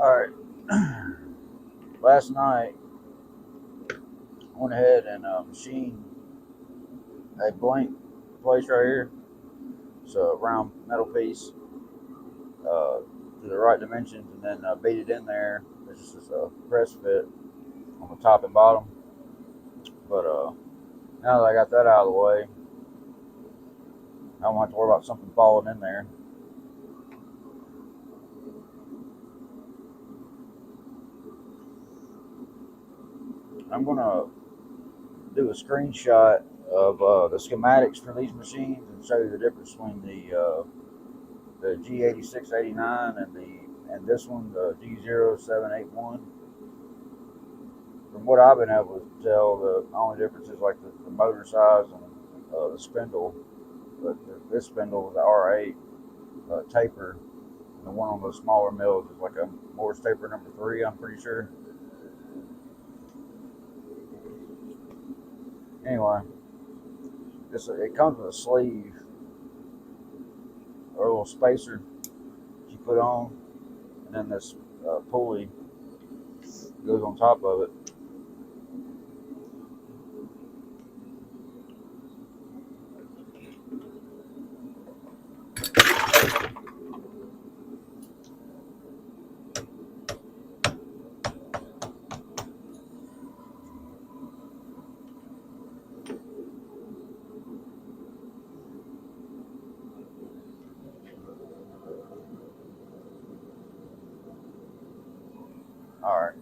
Alright, last night I went ahead and machined a blank place right here. It's a round metal piece to the right dimensions, and then beat it in there. This is a press fit on the top and bottom. But now that I got that out of the way, I don't have to worry about something falling in there. I'm gonna do a screenshot of the schematics for these machines and show you the difference between the G8689 and this one, the G0781. From what I've been able to tell, the only difference is like the motor size and the spindle. But this spindle is the R8 taper, and the one on the smaller mills is like a Morse taper number 3. I'm pretty sure. Anyway, it comes with a sleeve or a little spacer that you put on, and then this pulley goes on top of it. All right.